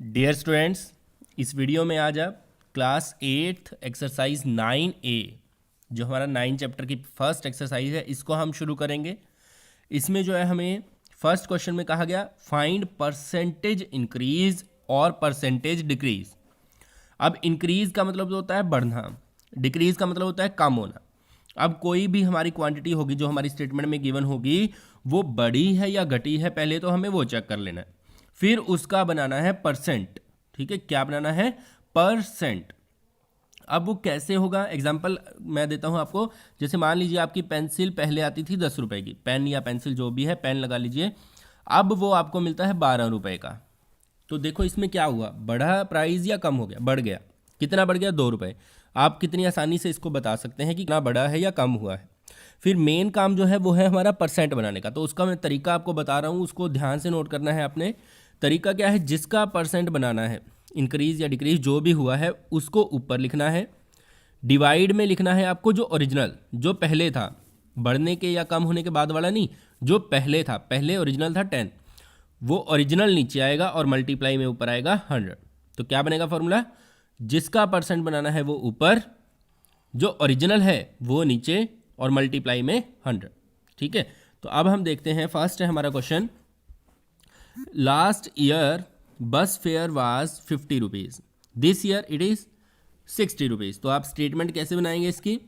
Dear students, इस video में आज आप क्लास 8th एक्सरसाइज 9A जो हमारा 9 चैप्टर की फर्स्ट एक्सरसाइज है इसको हम शुरू करेंगे। इसमें जो है हमें फर्स्ट क्वेश्चन में कहा गया फाइंड परसेंटेज इंक्रीज और परसेंटेज डिक्रीज। अब इंक्रीज का मतलब जो होता है बढ़ना, डिक्रीज का मतलब होता है कम होना। अब कोई भी हमारी क्वांटिटी होगी जो हमारी स्टेटमेंट में गिवन होगी वो बढ़ी है या घटी है, पहले तो हमें वो चेक कर लेना है, फिर उसका बनाना है परसेंट। ठीक है, क्या बनाना है? परसेंट। अब वो कैसे होगा? एग्जाम्पल मैं देता हूँ आपको। जैसे मान लीजिए आपकी पेंसिल पहले आती थी 10 रुपए की, पेन या पेंसिल जो भी है, पेन लगा लीजिए, अब वो आपको मिलता है 12 रुपए का। तो देखो इसमें क्या हुआ, बढ़ा प्राइस या कम हो गया? बढ़ गया। कितना बढ़ गया? 2 रुपए। आप कितनी आसानी से इसको बता सकते हैं कि कितना बढ़ा है या कम हुआ है। फिर मेन काम जो है वो है हमारा परसेंट बनाने का। तो उसका मैं तरीका आपको बता रहा हूँ, उसको ध्यान से नोट करना है आपने। तरीका क्या है? जिसका परसेंट बनाना है, इंक्रीज या डिक्रीज जो भी हुआ है उसको ऊपर लिखना है, डिवाइड में लिखना है आपको जो ओरिजिनल, जो पहले था, बढ़ने के या कम होने के बाद वाला नहीं, जो पहले था, पहले ओरिजिनल था 10, वो ओरिजिनल नीचे आएगा और मल्टीप्लाई में ऊपर आएगा 100। तो क्या बनेगा फॉर्मूला? जिसका परसेंट बनाना है वो ऊपर, जो ओरिजिनल है वो नीचे और मल्टीप्लाई में 100। ठीक है, तो अब हम देखते हैं। फर्स्ट है हमारा क्वेश्चन, लास्ट ईयर बस fair was 50 rupees, this year it is 60 rupees. तो आप स्टेटमेंट कैसे बनाएंगे इसकी?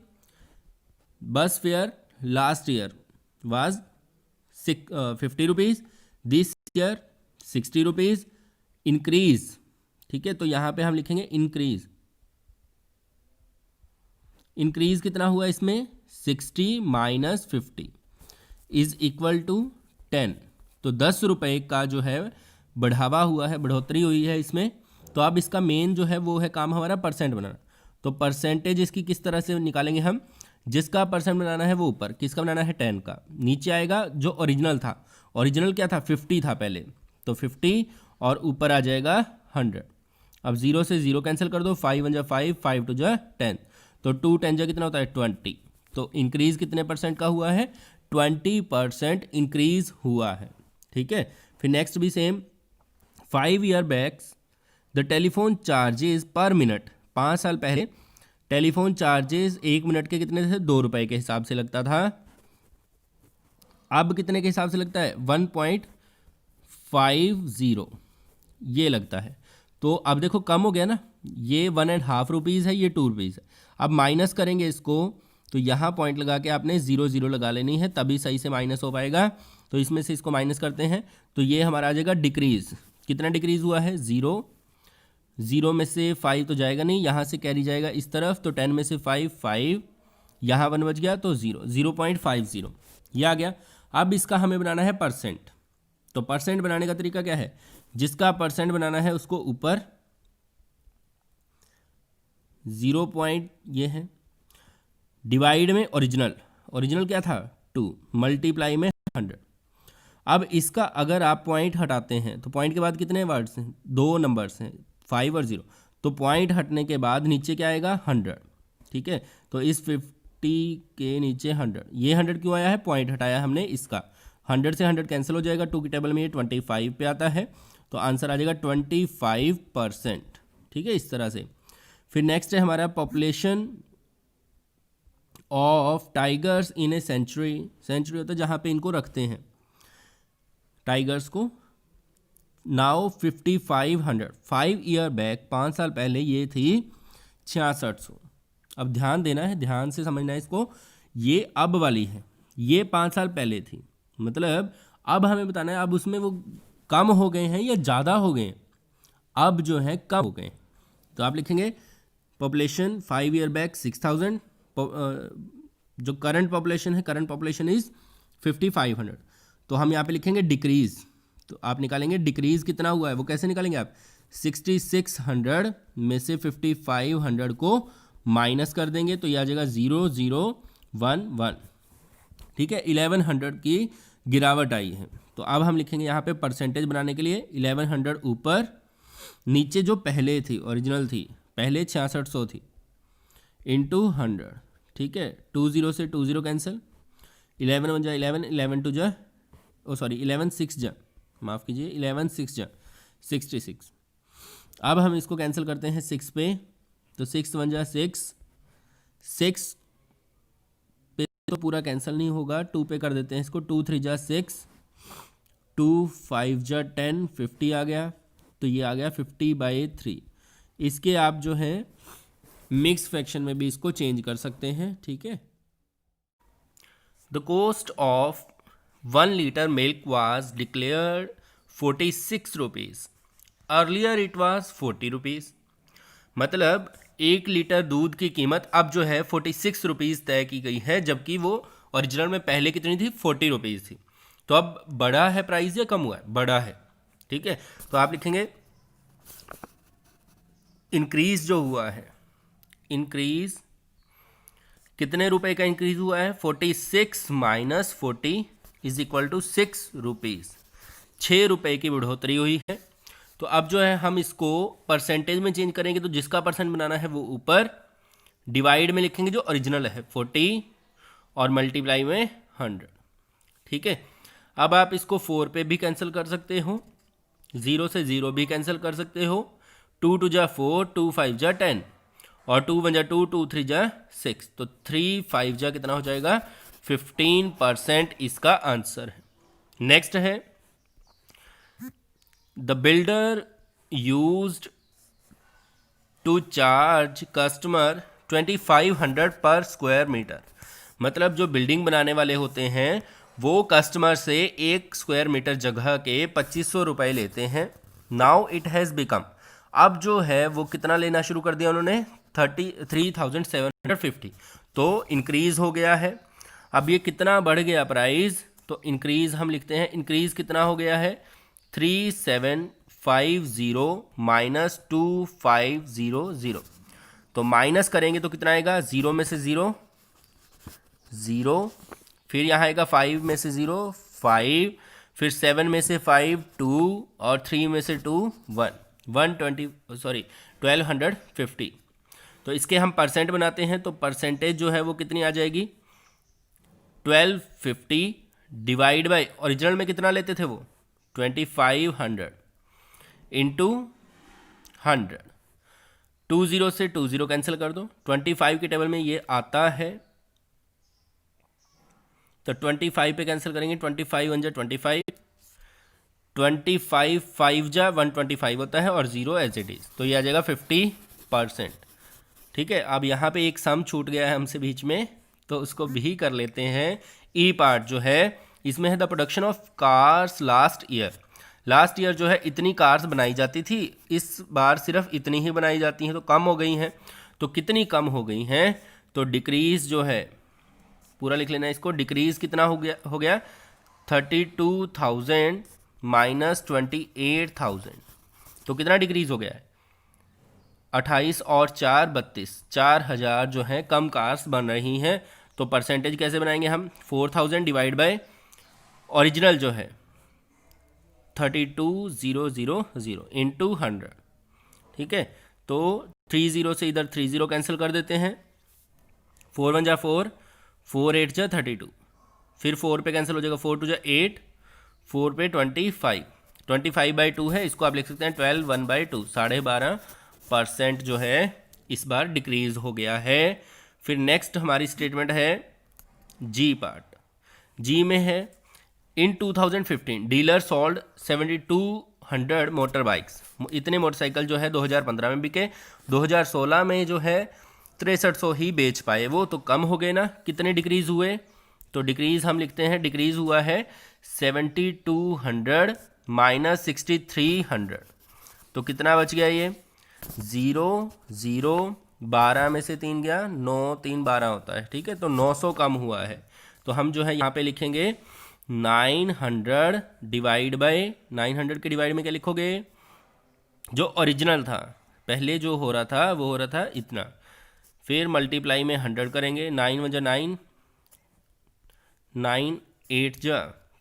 बस fair last year was 50 rupees, this year 60 rupees, increase. ठीक है, तो यहाँ पे हम लिखेंगे इंक्रीज। इंक्रीज कितना हुआ इसमें? 60 माइनस 50 इज इक्वल टू 10। तो 10 रुपये का जो है बढ़ावा हुआ है, बढ़ोतरी हुई है इसमें। तो अब इसका मेन जो है वो है काम हमारा परसेंट बनाना। तो परसेंटेज इसकी किस तरह से निकालेंगे हम? जिसका परसेंट बनाना है वो ऊपर, किसका बनाना है? 10 का। नीचे आएगा जो ओरिजिनल था, ओरिजिनल क्या था? 50 था पहले, तो 50 और ऊपर आ जाएगा 100। अब 0 से 0 कैंसिल कर दो, 5 1 जा 5, 5 2 जा 10, तो 2 10 जा कितना होता है? 20। तो इंक्रीज कितने परसेंट का हुआ है? 20% इंक्रीज हुआ है। ठीक है, फिर नेक्स्ट भी same, 5 year backs the telephone charges per minute, 5 साल पहले टेलीफोन चार्जेस 1 मिनट के कितने थे? 2 रुपए के हिसाब से लगता था। अब कितने के हिसाब से लगता है? 1.50 ये लगता है। तो अब देखो कम हो गया ना, ये 1.5 रुपीज़ है, ये 2 रुपीज़ है। अब माइनस करेंगे इसको, तो यहाँ पॉइंट लगा के आपने 0 0 लगा लेनी है, तभी सही से माइनस हो पाएगा। तो इसमें से इसको माइनस करते हैं तो ये हमारा आ जाएगा डिक्रीज। कितना डिक्रीज हुआ है? 0। 0 में से 5 तो जाएगा नहीं, यहाँ से कैरी जाएगा इस तरफ, तो 10 में से 5 5, यहाँ 1 बच गया तो 0, 0.50 ये आ गया। अब इसका हमें बनाना है परसेंट। तो परसेंट बनाने का तरीका क्या है? जिसका परसेंट बनाना है उसको ऊपर, 0 पॉइंट ये है, डिवाइड में ओरिजिनल, ओरिजिनल क्या था? 2, मल्टीप्लाई में 100। अब इसका अगर आप पॉइंट हटाते हैं तो पॉइंट के बाद कितने वर्ड्स हैं? 2 नंबर्स हैं, 5 और 0। तो पॉइंट हटने के बाद नीचे क्या आएगा? 100। ठीक है, तो इस 50 के नीचे 100, ये 100 क्यों आया है? पॉइंट हटाया हमने इसका। 100 से 100 कैंसिल हो जाएगा, 2 की टेबल में ये 25 पे आता है, तो आंसर आ जाएगा 25%। ठीक है, इस तरह से। फिर नेक्स्ट है हमारा population of tigers in a century. Century होता है जहाँ पे इनको रखते हैं टाइगर्स को। नाउ 5500, 5 ईयर बैक, 5 साल पहले ये थी 6600। अब ध्यान देना है, ध्यान से समझना है इसको। ये अब वाली है, ये 5 साल पहले थी, मतलब अब हमें बताना है अब उसमें वो कम हो गए हैं या ज़्यादा हो गए हैं। अब जो है कम हो गए। तो आप लिखेंगे पॉपुलेशन 5 ईयर बैक 6000, जो करंट पॉपुलेशन है, करंट पॉपुलेशन इज 5500। तो हम यहाँ पे लिखेंगे डिक्रीज। तो आप निकालेंगे डिक्रीज कितना हुआ है, वो कैसे निकालेंगे आप? 6600 में से 5500 को माइनस कर देंगे, तो यह आ जाएगा 0011। ठीक है, 1100 की गिरावट आई है। तो अब हम लिखेंगे यहाँ पे परसेंटेज बनाने के लिए 1100 ऊपर, नीचे जो पहले थी, ओरिजिनल थी, पहले 6600 थी, इंटू 100। ठीक है, 2 0 से 2 0 कैंसिल, 11 1 जा 11, 11 2 जा, ओ सॉरी 11 6 जा, माफ़ कीजिए, 11 6 जा 66। अब हम इसको कैंसिल करते हैं 6 पे, तो 6 वन जा 6, 6 पे तो पूरा कैंसिल नहीं होगा, 2 पे कर देते हैं इसको, 2 3 जा 6, 2 5 जा 10, 50 आ गया, तो ये आ गया 50/3। इसके आप जो है मिक्स फ्रैक्शन में भी इसको चेंज कर सकते हैं, ठीक है। The cost of 1 litre milk was declared 46 rupees, earlier it was 40 rupees. मतलब 1 लीटर दूध की कीमत अब जो है 46 रुपीज़ तय की गई है, जबकि वो ओरिजिनल में पहले कितनी थी, 40 रुपीज़ थी। तो अब बढ़ा है प्राइस या कम हुआ है, बढ़ा है, ठीक है। तो आप लिखेंगे इंक्रीज जो हुआ है, इंक्रीज कितने रुपए का इंक्रीज हुआ है, 46 minus 40 is equal to 6 rupees, 6 रुपए की बढ़ोतरी हुई है। तो अब जो है हम इसको परसेंटेज में चेंज करेंगे, तो जिसका परसेंट बनाना है वो ऊपर डिवाइड में लिखेंगे जो ओरिजिनल है 40 और मल्टीप्लाई में 100, ठीक है। अब आप इसको 4 पे भी कैंसिल कर सकते हो, 0 से 0 भी कैंसिल कर सकते हो, 2 2 जा 4, 2 5 जा 10 और 2 1 जा 2, 2 3 जा 6, तो 3 5 जा कितना हो जाएगा, 15% इसका आंसर है। नेक्स्ट है the builder used to charge customer 2500 per square metre. मतलब जो बिल्डिंग बनाने वाले होते हैं वो कस्टमर से 1 स्क्वायर मीटर जगह के 2500 रुपये लेते हैं। नाउ इट हैज़ बिकम, अब जो है वो कितना लेना शुरू कर दिया उन्होंने, 33,750, तो इंक्रीज़ हो गया है। अब ये कितना बढ़ गया प्राइस, तो इंक्रीज़ हम लिखते हैं, इंक्रीज़ कितना हो गया है, 3750 माइनस 2500, तो माइनस करेंगे तो कितना आएगा, 0 में से 0 0, फिर यहाँ आएगा 5 में से 0 5, फिर 7 में से 5 2 और 3 में से 2 1, 1250। तो इसके हम परसेंट बनाते हैं, तो परसेंटेज जो है वो कितनी आ जाएगी, 1250 डिवाइड बाय ओरिजिनल में कितना लेते थे वो 2500 इंटू 100, 20 से 20 कैंसिल कर दो, 25 के टेबल में ये आता है, तो 25 पे कैंसिल करेंगे, 25 1 जा 25, 25 5 जा 125 होता है और 0 एज इट इज़, तो ये आ जाएगा 50%, ठीक है। अब यहाँ पे एक सम छूट गया है हमसे बीच में, तो उसको भी कर लेते हैं। ई पार्ट जो है इसमें है the production of cars last year. Last year जो है इतनी कार्स बनाई जाती थी, इस बार सिर्फ इतनी ही बनाई जाती हैं, तो कम हो गई हैं। तो कितनी कम हो गई हैं, तो डिक्रीज़ जो है पूरा लिख लेना इसको, डिक्रीज़ कितना हो गया 32,000 माइनस 28,000, तो कितना डिक्रीज़ हो गया है, 28 और 4 32, 4000 जो है कम कार्स बन रही हैं। तो परसेंटेज कैसे बनाएंगे हम, 4000 डिवाइड बाय ओरिजिनल जो है 32,000 इंटू 100, ठीक है। तो 30 से इधर 30 कैंसिल कर देते हैं, 4 1 जा 4, 4 8 जा 32, फिर 4 पे कैंसिल हो जाएगा, 4 2 जा 8, 4 पे 25, 25/2 है, इसको आप लिख सकते हैं 12 1/2, 12.5% जो है इस बार डिक्रीज़ हो गया है। फिर नेक्स्ट हमारी स्टेटमेंट है जी पार्ट। जी में है इन 2015 डीलर सोल्ड 7200 मोटर बाइक्स, इतने मोटरसाइकिल जो है 2015 में बिके, 2016 में जो है 6300 ही बेच पाए वो, तो कम हो गए ना। कितने डिक्रीज़ हुए, तो डिक्रीज़ हम लिखते हैं, डिक्रीज़ हुआ है 7200 माइनस 6300, तो कितना बच गया ये 0 0, 12 में से 3 गया, 9 3 12 होता है, ठीक है। तो 900 कम हुआ है, तो हम जो है यहाँ पे लिखेंगे 900 डिवाइड बाय 900 के डिवाइड में क्या लिखोगे, जो ओरिजिनल था पहले जो हो रहा था वो हो रहा था इतना, फिर मल्टीप्लाई में 100 करेंगे, 9 1 जा 9, 9 8 जा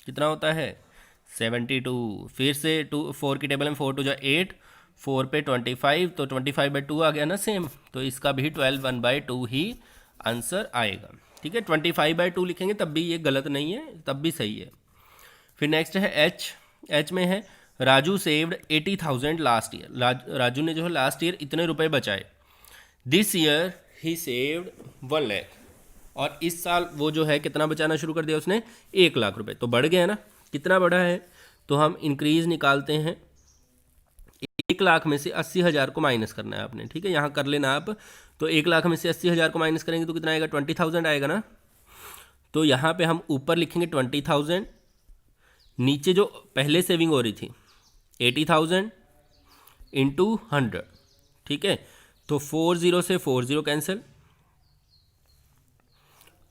कितना होता है 72, फिर से 2 4 की टेबल में 4 2 जा 8, 4 पे 25, तो 25/2 आ गया ना सेम, तो इसका भी 12 1/2 ही आंसर आएगा, ठीक है। 25/2 लिखेंगे तब भी ये गलत नहीं है, तब भी सही है। फिर नेक्स्ट है एच। एच में है Raju saved 80,000 last year. Raju ने जो है लास्ट ईयर इतने रुपए बचाए। This year he saved 1 lakh, और इस साल वो जो है कितना बचाना शुरू कर दिया उसने, 1 लाख रुपए। तो बढ़ गया ना, कितना बढ़ा है, तो हम इंक्रीज निकालते हैं। 1 लाख में से 80,000 को माइनस करना है आपने, ठीक है, यहाँ कर लेना आप। तो 1 लाख में से 80,000 को माइनस करेंगे तो कितना आएगा, 20,000 आएगा ना। तो यहाँ पे हम ऊपर लिखेंगे 20,000, नीचे जो पहले सेविंग हो रही थी 80,000 इंटू 100, ठीक है। तो 40 से 40 कैंसिल,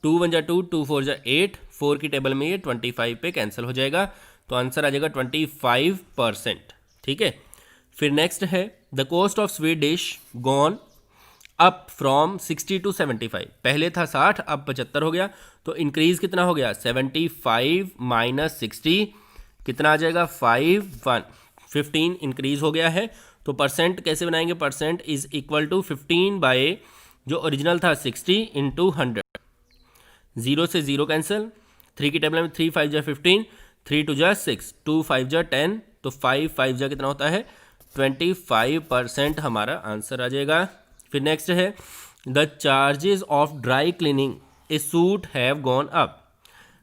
2 1 जा 2, 2 4 जा 8, 4 की टेबल में ये 25 पे कैंसिल हो जाएगा। तो आंसर आ जाएगा 25%, ठीक है। फिर नेक्स्ट है the cost of sweet dish gone up from 60 to 75। पहले था 60, अब 75 हो गया। तो इंक्रीज कितना हो गया, 75 माइनस 60 कितना आ जाएगा, 15 इंक्रीज हो गया है। तो परसेंट कैसे बनाएंगे, percent is equal to 15 by जो ओरिजिनल था 60 इंटू 100। 0 से 0 कैंसिल, 3 की टेबल में 3 5 जा 15, 3 2 जा 6, 2 5 जा 10, तो 5 5 जा कितना होता है, 25% हमारा आंसर आ जाएगा। फिर नेक्स्ट है the charges of dry cleaning A suit have gone up.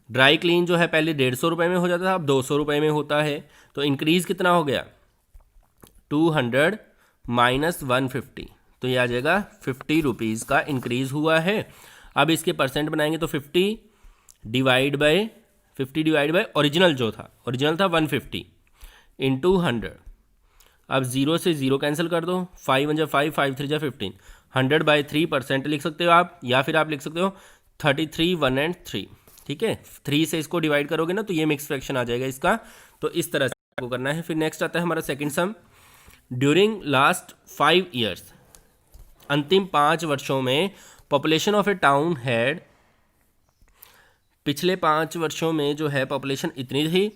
Dry clean जो है पहले 150 रुपये में हो जाता था, अब 200 रुपये में होता है। तो इंक्रीज़ कितना हो गया, 200 माइनस 150, तो ये आ जाएगा 50 रुपीज़ का इंक्रीज़ हुआ है। अब इसके परसेंट बनाएंगे तो 50 डिवाइड बाय ओरिजिनल जो था, ओरिजिनल था 150 इंटू 100। अब 0 से 0 कैंसिल कर दो, 5 1 जा 5, 5 3 जा 15, 100/3% लिख सकते हो आप, या फिर आप लिख सकते हो 33 1 and 3, ठीक है। 3 से इसको डिवाइड करोगे ना तो ये मिक्स फ्रैक्शन आ जाएगा इसका। तो इस तरह से आपको करना है। फिर नेक्स्ट आता है हमारा सेकंड सम, ड्यूरिंग लास्ट 5 ईयर्स, अंतिम 5 वर्षों में population of A town had, पिछले 5 वर्षों में जो है पॉपुलेशन इतनी थी,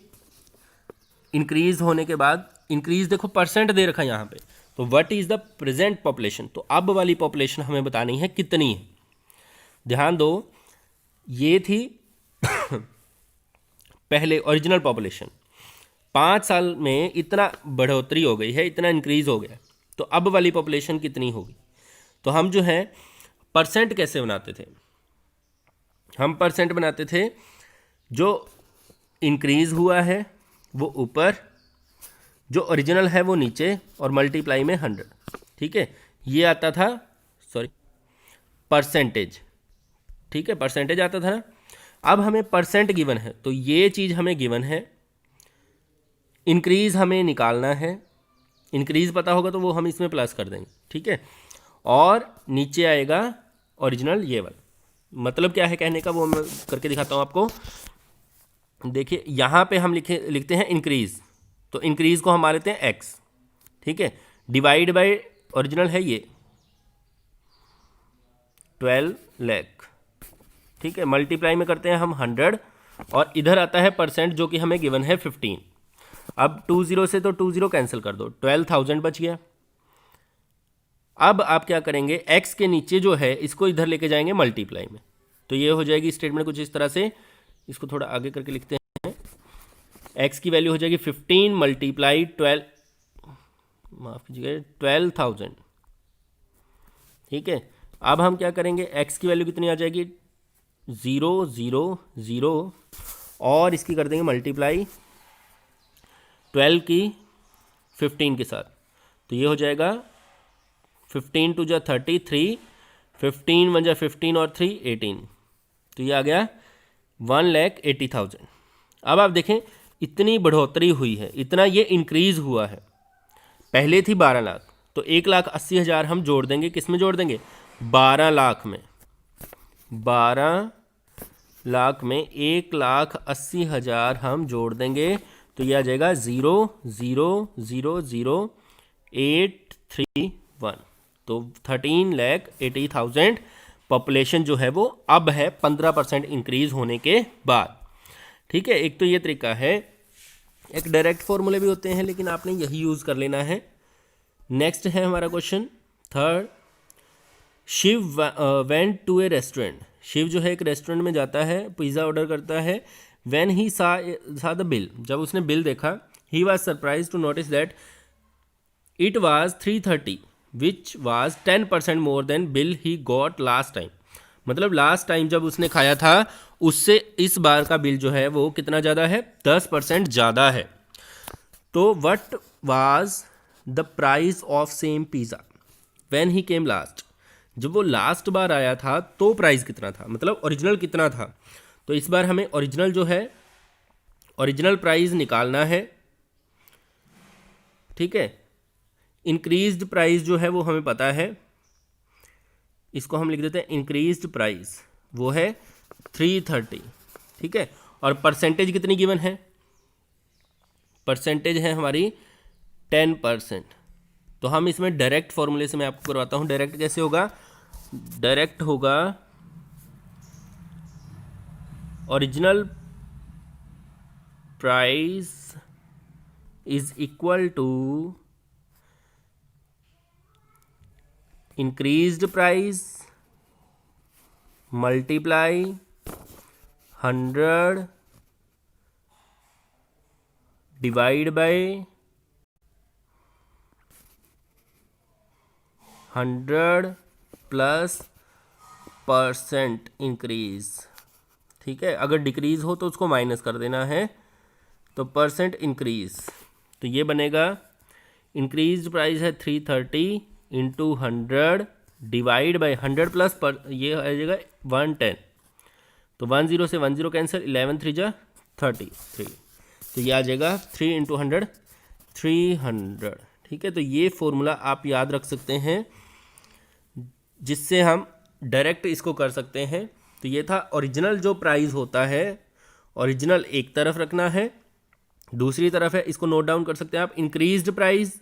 इंक्रीज होने के बाद, इंक्रीज देखो परसेंट दे रखा है यहाँ पे, तो what is the present population, तो अब वाली पॉपुलेशन हमें बतानी है कितनी है। ध्यान दो, ये थी पहले ओरिजिनल पॉपुलेशन, 5 साल में इतना बढ़ोतरी हो गई है, इतना इंक्रीज हो गया, तो अब वाली पॉपुलेशन कितनी होगी। तो हम जो है परसेंट कैसे बनाते थे, हम परसेंट बनाते थे जो इंक्रीज हुआ है वो ऊपर, जो ओरिजिनल है वो नीचे, और मल्टीप्लाई में 100, ठीक है। ये आता था, सॉरी, परसेंटेज, ठीक है, परसेंटेज आता था ना। अब हमें परसेंट गिवन है, तो ये चीज़ हमें गिवन है, इंक्रीज हमें निकालना है, इंक्रीज पता होगा तो वो हम इसमें प्लस कर देंगे, ठीक है। और नीचे आएगा ओरिजिनल ये वाला। मतलब क्या है कहने का, वो मैं करके दिखाता हूँ आपको। देखिए यहाँ पे हम लिखते हैं इंक्रीज, तो इंक्रीज को हम मान लेते हैं x, ठीक है, डिवाइड बाय ओरिजिनल है ये 12 लाख, ठीक है, मल्टीप्लाई में करते हैं हम 100, और इधर आता है परसेंट जो कि हमें गिवन है 15। अब 20 से तो 20 कैंसिल कर दो, 12,000 बच गया। अब आप क्या करेंगे, x के नीचे जो है इसको इधर लेके जाएंगे मल्टीप्लाई में, तो ये हो जाएगी स्टेटमेंट कुछ इस तरह से। इसको थोड़ा आगे करके लिखते हैं, x की वैल्यू हो जाएगी 15 मल्टीप्लाई 12, माफ़ कीजिएगा 12,000, ठीक है। अब हम क्या करेंगे, x की वैल्यू कितनी आ जाएगी, 0 0 0, और इसकी कर देंगे मल्टीप्लाई 12 की 15 के साथ, तो ये हो जाएगा 15 2 जा 33, 15 1 जा 15 और 3 18, तो ये आ गया 1,80,000। अब आप देखें इतनी बढ़ोतरी हुई है, इतना ये इंक्रीज़ हुआ है। पहले थी 12 लाख, तो 1,80,000 हम जोड़ देंगे, किस में जोड़ देंगे, 12 लाख में, 12 लाख में 1,80,000 हम जोड़ देंगे, तो ये आ जाएगा 0 0 0 0 8 3 1, तो 13,80,000 पॉपुलेशन जो है वो अब है 15% इंक्रीज होने के बाद, ठीक है। एक तो ये तरीका है, एक डायरेक्ट फॉर्मूले भी होते हैं लेकिन आपने यही यूज़ कर लेना है। नेक्स्ट है हमारा question third, Shiv went to a restaurant. Shiv जो है एक रेस्टोरेंट में जाता है, पिज़्ज़ा ऑर्डर करता है। व्हेन ही सा द बिल, जब उसने बिल देखा, he was surprise to notice that it was 330 which was 10% more than bill he got last time. मतलब लास्ट टाइम जब उसने खाया था उससे इस बार का बिल जो है वो कितना ज़्यादा है, 10% ज़्यादा है। तो what was the price of same pizza when he came last. जब वो लास्ट बार आया था तो प्राइस कितना था, मतलब ओरिजिनल कितना था। तो इस बार हमें ओरिजिनल जो है, ओरिजिनल प्राइस निकालना है, ठीक है। इंक्रीज्ड प्राइस जो है वो हमें पता है, इसको हम लिख देते हैं इंक्रीज्ड प्राइस, वो है 330, ठीक है। और परसेंटेज कितनी गिवन है, परसेंटेज है हमारी 10%। तो हम इसमें डायरेक्ट फॉर्मूले से मैं आपको करवाता हूँ। डायरेक्ट कैसे होगा, डायरेक्ट होगा original price is equal to increased price multiply 100 divide by 100 plus percent increase, ठीक है। अगर डिक्रीज हो तो उसको माइनस कर देना है, तो परसेंट इंक्रीज। तो ये बनेगा इंक्रीज प्राइस है 330 इंटू 100 डिवाइड बाई 100 प्लस पर, ये आ जाएगा 110। तो 10 से 10 कैंसिल, 11 3 जा 33। तो ये आ जाएगा 3 इंटू 100 300, ठीक है। तो ये फॉर्मूला आप याद रख सकते हैं जिससे हम डायरेक्ट इसको कर सकते हैं। तो ये था ओरिजिनल जो प्राइस होता है, ओरिजिनल एक तरफ रखना है, दूसरी तरफ है, इसको नोट डाउन कर सकते हैं आप, increased price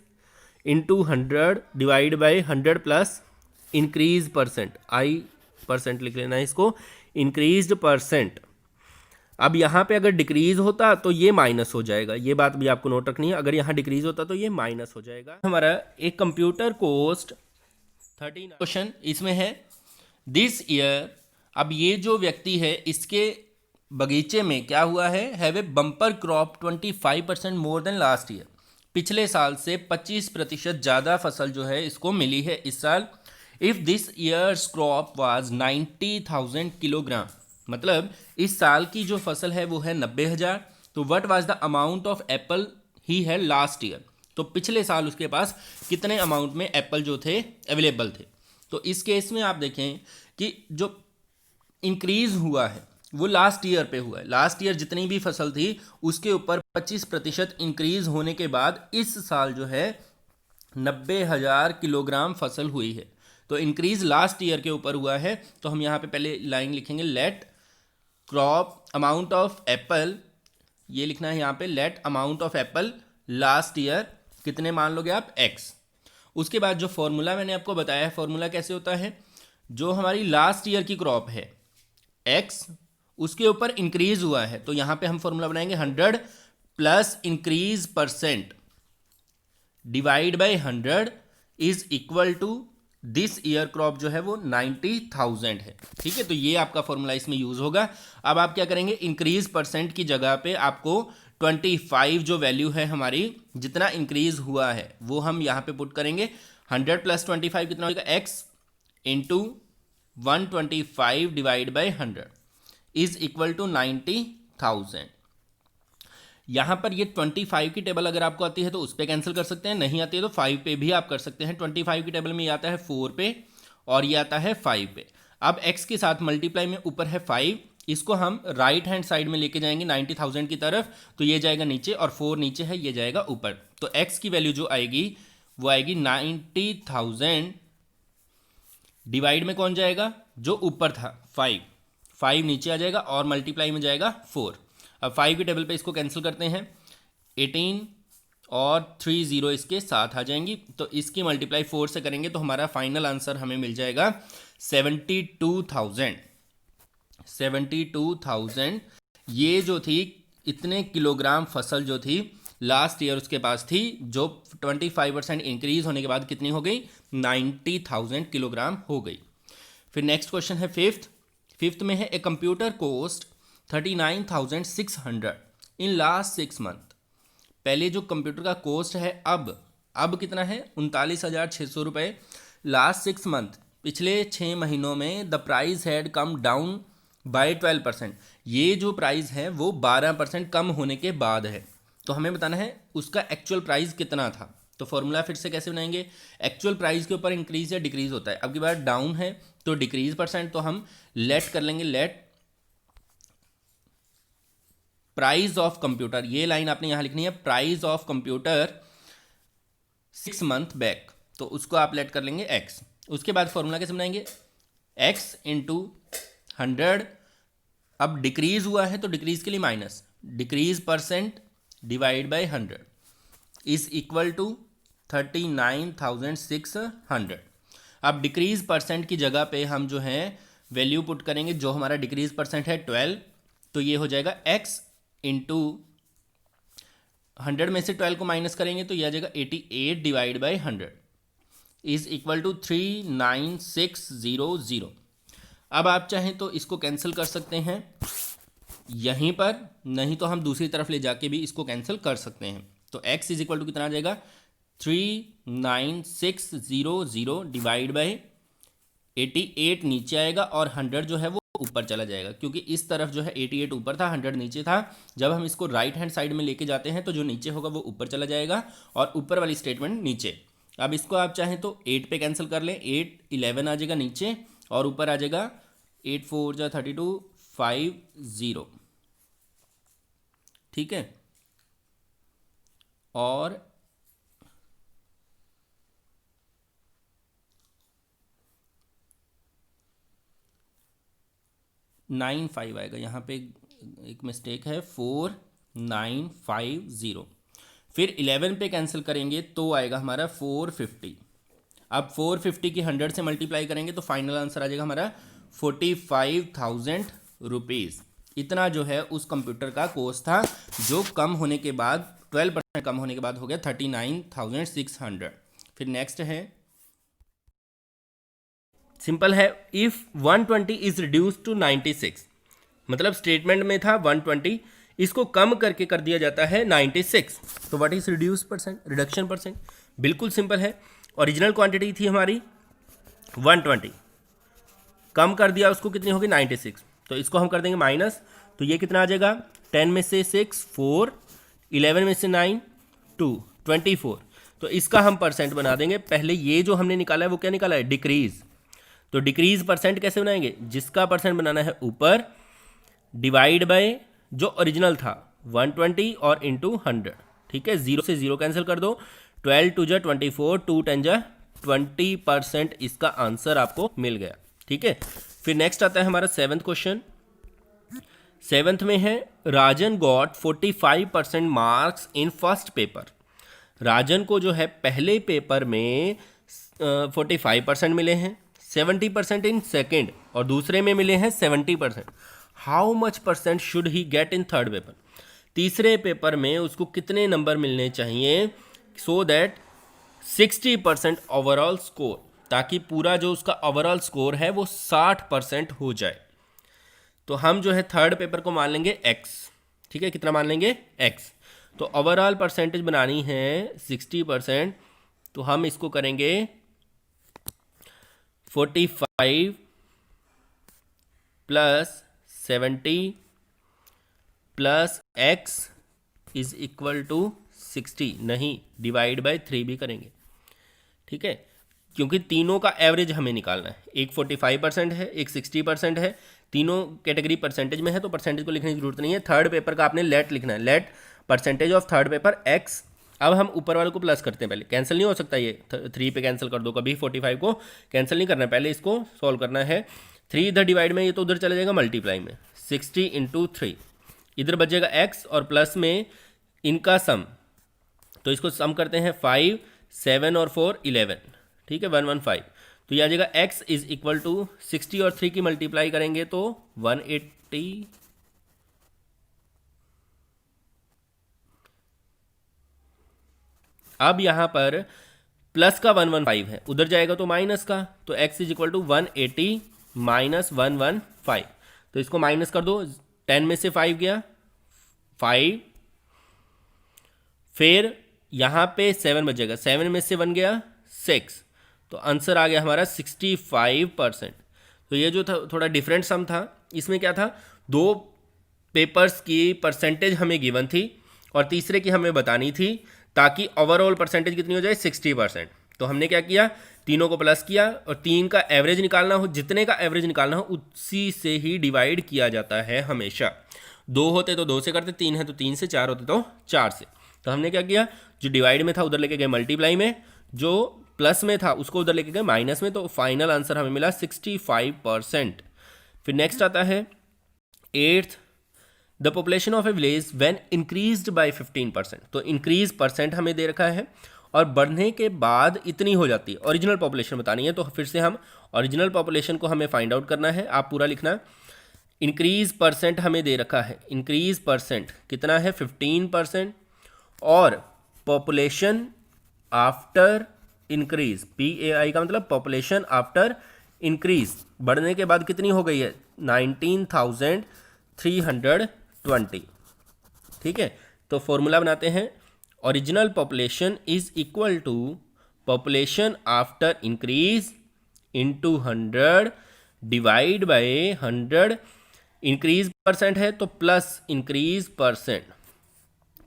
into 100 divide by 100 plus increase percent, I percent लिख लेना है इसको, इंक्रीज्ड परसेंट। अब यहाँ पे अगर डिक्रीज होता तो ये माइनस हो जाएगा, ये बात भी आपको नोट रखनी है। अगर यहाँ डिक्रीज होता तो ये माइनस हो जाएगा। हमारा एक कंप्यूटर कोस्ट 13 क्वेश्चन इसमें है दिस ईयर। अब ये जो व्यक्ति है इसके बगीचे में क्या हुआ है, have a bumper crop 25% more than last year. पिछले साल से 25% ज़्यादा फसल जो है इसको मिली है इस साल। If this years crop was 90,000 kilogram, मतलब इस साल की जो फसल है वो है 90,000। तो what was the amount of apple ही है लास्ट ईयर। तो पिछले साल उसके पास कितने अमाउंट में एप्पल जो थे अवेलेबल थे। तो इस केस में आप देखें कि जो इंक्रीज हुआ है वो लास्ट ईयर पे हुआ है। लास्ट ईयर जितनी भी फसल थी उसके ऊपर 25% इंक्रीज होने के बाद इस साल जो है 90,000 किलोग्राम फसल हुई है। तो इंक्रीज लास्ट ईयर के ऊपर हुआ है। तो हम यहाँ पे पहले लाइन लिखेंगे let crop amount of apple, ये लिखना है यहाँ पे let amount of apple last year कितने मान लोगे आप, x। उसके बाद जो फॉर्मूला मैंने आपको बताया है, फॉर्मूला कैसे होता है, जो हमारी लास्ट ईयर की क्रॉप है x, उसके ऊपर इंक्रीज हुआ है। तो यहाँ पे हम फॉर्मूला बनाएंगे 100 plus increase percent divide by 100 is equal to this year crop जो है वो 90,000 है, ठीक है। तो ये आपका फॉर्मूला इसमें यूज होगा। अब आप क्या करेंगे, इंक्रीज परसेंट की जगह पे आपको 25 जो वैल्यू है हमारी, जितना इंक्रीज हुआ है वो हम यहाँ पे पुट करेंगे। 100 प्लस 25 कितना होगा, x into 125 divide by 100 is equal to 90,000। यहाँ पर ये 25 की टेबल अगर आपको आती है तो उस पर कैंसिल कर सकते हैं, नहीं आती है तो 5 पे भी आप कर सकते हैं। 25 की टेबल में ये आता है 4 पे और ये आता है 5 पे। अब x के साथ मल्टीप्लाई में ऊपर है 5, इसको हम राइट हैंड साइड में लेके जाएंगे 90,000 की तरफ, तो ये जाएगा नीचे और 4 नीचे है, ये जाएगा ऊपर। तो x की वैल्यू जो आएगी वो आएगी 90,000 डिवाइड में कौन जाएगा, जो ऊपर था 5 नीचे आ जाएगा और मल्टीप्लाई में जाएगा 4। अब 5 की टेबल पे इसको कैंसिल करते हैं, 18 और 3 0 इसके साथ आ जाएंगी। तो इसकी मल्टीप्लाई 4 से करेंगे तो हमारा फाइनल आंसर हमें मिल जाएगा 72,000। ये जो थी इतने किलोग्राम फसल जो थी लास्ट ईयर उसके पास थी, जो 25% इंक्रीज होने के बाद कितनी हो गई, 90,000 किलोग्राम हो गई। फिर नेक्स्ट क्वेश्चन है फिफ्थ में है a computer cost 39,600 in last 6 month. पहले जो कंप्यूटर का कॉस्ट है अब कितना है 39,600 रुपये। लास्ट 6 मंथ, पिछले 6 महीनों में the price had come down by 12%। ये जो प्राइस है वो 12% कम होने के बाद है। तो हमें बताना है उसका एक्चुअल प्राइस कितना था। तो फॉर्मूला फिर से कैसे बनाएंगे, एक्चुअल प्राइस के ऊपर इंक्रीज या डिक्रीज होता है। अब की बार डाउन है तो डिक्रीज परसेंट, तो हम लेट कर लेंगे, लेट प्राइस ऑफ कंप्यूटर, ये लाइन आपने यहां लिखनी है, price of computer 6 month back, तो उसको आप लेट कर लेंगे एक्स। उसके बाद फॉर्मूला कैसे बनाएंगे, एक्स इंटू 100, अब डिक्रीज हुआ है तो डिक्रीज के लिए minus, decrease percent divide by 100 is equal to 39,600। अब डिक्रीज परसेंट की जगह पे हम जो है वैल्यू पुट करेंगे, जो हमारा डिक्रीज परसेंट है 12, तो ये हो जाएगा x इंटू 100 में से 12 को माइनस करेंगे तो ये आ जाएगा 88 divide by 100 is equal to 39600। अब आप चाहें तो इसको कैंसिल कर सकते हैं यहीं पर, नहीं तो हम दूसरी तरफ ले जाके भी इसको कैंसिल कर सकते हैं। तो x इज इक्वल टू कितना आ जाएगा 39600 डिवाइड बाई 88 नीचे आएगा और 100 जो है वो ऊपर चला जाएगा, क्योंकि इस तरफ जो है 88 ऊपर था 100 नीचे था। जब हम इसको राइट हैंड साइड में लेके जाते हैं तो जो नीचे होगा वो ऊपर चला जाएगा और ऊपर वाली स्टेटमेंट नीचे। अब इसको आप चाहें तो 8 पे कैंसिल कर लें, 8 11 आ जाएगा नीचे और ऊपर आ जाएगा 8 4 जा 32 50, ठीक है। और नाइन 5 आएगा, यहाँ पे एक मिस्टेक है, 4950। फिर 11 पे कैंसिल करेंगे तो आएगा हमारा 450। अब 450 की 100 से मल्टीप्लाई करेंगे तो फाइनल आंसर आ जाएगा हमारा 45,000 रुपीज़। इतना जो है उस कंप्यूटर का कॉस्ट था, जो कम होने के बाद 12% कम होने के बाद हो गया 39,600। फिर नेक्स्ट है, सिंपल है, इफ़ 120 इज रिड्यूस टू 96, मतलब स्टेटमेंट में था 120, इसको कम करके कर दिया जाता है 96, तो what is reduce percent, reduction percent. बिल्कुल सिंपल है, ओरिजिनल क्वांटिटी थी हमारी 120, कम कर दिया उसको, कितनी होगी 96, तो इसको हम कर देंगे माइनस, तो ये कितना आ जाएगा 10 में से 6 4, 11 में से 9 2, 24, तो इसका हम परसेंट बना देंगे। पहले ये जो हमने निकाला है वो क्या निकाला है, डिक्रीज, तो डिक्रीज परसेंट कैसे बनाएंगे, जिसका परसेंट बनाना है ऊपर, डिवाइड बाय जो ओरिजिनल था 120 और इंटू 100, ठीक है। 0 से 0 कैंसिल कर दो, 12 2 जा 24, 2 10 जा 20%, इसका आंसर आपको मिल गया, ठीक है। फिर नेक्स्ट आता है हमारा 7th क्वेश्चन। 7th में है, Rajan got 45% marks in first paper. Rajan को जो है पहले पेपर में 45% मिले हैं, 70% इन सेकेंड और दूसरे में मिले हैं 70%। How much percent should he get in third paper, तीसरे पेपर में उसको कितने नंबर मिलने चाहिए, सो दैट 60% ओवरऑल स्कोर, ताकि पूरा जो उसका ओवरऑल स्कोर है वो 60% हो जाए। तो हम जो है थर्ड पेपर को मान लेंगे x, ठीक है, कितना मान लेंगे x, तो ओवरऑल परसेंटेज बनानी है 60%, तो हम इसको करेंगे 45 plus 70 plus x is equal to 60, नहीं डिवाइड बाय 3 भी करेंगे, ठीक है, क्योंकि तीनों का एवरेज हमें निकालना है। एक 45% है, एक 60% है, तीनों कैटेगरी परसेंटेज में है, तो परसेंटेज को लिखने की जरूरत नहीं है। थर्ड पेपर का आपने लेट लिखना है, let percentage of third paper x। अब हम ऊपर वाले को प्लस करते हैं, पहले कैंसिल नहीं हो सकता, ये 3 पे कैंसिल कर दो, कभी 45 को कैंसिल नहीं करना है, पहले इसको सॉल्व करना है। 3 इधर डिवाइड में, ये तो उधर चला जाएगा मल्टीप्लाई में, 60 इंटू 3, इधर बचेगा x और प्लस में इनका सम, तो इसको सम करते हैं 5 7 और 4 11, ठीक है, 115, तो ये आ जाएगा x इज इक्वल टू 60 और 3 की मल्टीप्लाई करेंगे तो 180, अब यहाँ पर प्लस का 115 है, उधर जाएगा तो माइनस का, तो x is equal to 180 minus 115, तो इसको माइनस कर दो, 10 में से 5 गया 5, फिर यहाँ पे 7 बचेगा, 7 में से 1 गया 6, तो आंसर आ गया हमारा 65%। तो ये जो था थोड़ा डिफरेंट सम था, इसमें क्या था, 2 पेपर्स की परसेंटेज हमें गिवन थी और तीसरे की हमें बतानी थी, ताकि ओवरऑल परसेंटेज कितनी हो जाए 60%। तो हमने क्या किया, तीनों को प्लस किया और 3 का एवरेज निकालना हो, जितने का एवरेज निकालना हो उसी से ही डिवाइड किया जाता है हमेशा। 2 होते तो 2 से करते, 3 है तो 3 से, 4 होते तो 4 से। तो हमने क्या किया, जो डिवाइड में था उधर लेके गए मल्टीप्लाई में, जो प्लस में था उसको उधर लेके गए माइनस में, तो फाइनल आंसर हमें मिला 65%। फिर नेक्स्ट आता है 8th, the population of A village when increased by 15%। तो इंक्रीज परसेंट हमें दे रखा है और बढ़ने के बाद इतनी हो जाती है, ओरिजिनल पॉपुलेशन बतानी है। तो फिर से हम ओरिजिनल पॉपुलेशन को हमें फाइंड आउट करना है, आप पूरा लिखना। इंक्रीज परसेंट हमें दे रखा है, इंक्रीज परसेंट कितना है 15%, और पॉपुलेशन आफ्टर इंक्रीज, PAI का मतलब पॉपुलेशन आफ्टर इंक्रीज, बढ़ने के बाद कितनी हो गई है 19,320। ठीक है, तो फॉर्मूला बनाते हैं, original population is equal to population after increase into 100 divide by 100। Increase percent है तो प्लस इंक्रीज परसेंट।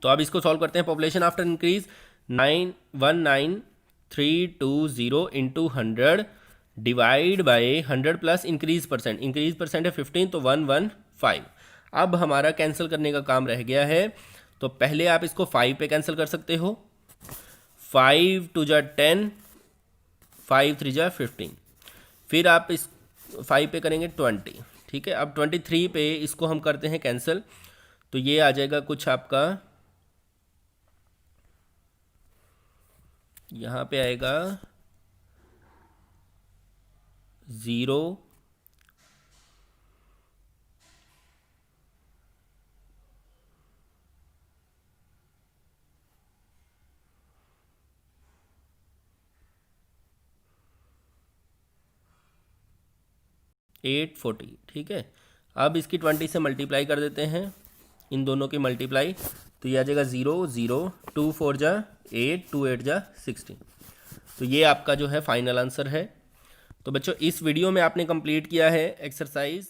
तो अब इसको सॉल्व करते हैं, population after increase 19,320 into 100 divide by 100 plus increase percent, increase percent है 15 तो 115। अब हमारा कैंसिल करने का काम रह गया है, तो पहले आप इसको 5 पे कैंसिल कर सकते हो, 5 2 जा 10, 5 3 जा 15, फिर आप इस 5 पे करेंगे 20। ठीक है, अब 23 पे इसको हम करते हैं कैंसिल, तो ये आ जाएगा कुछ आपका, यहाँ पे आएगा 0, 840। ठीक है, अब इसकी 20 से मल्टीप्लाई कर देते हैं, इन दोनों की मल्टीप्लाई, तो ये आ जाएगा 0 0, 2 4 जा 8, 2 8 जा 16। तो ये आपका जो है फाइनल आंसर है। तो बच्चों इस वीडियो में आपने कंप्लीट किया है एक्सरसाइज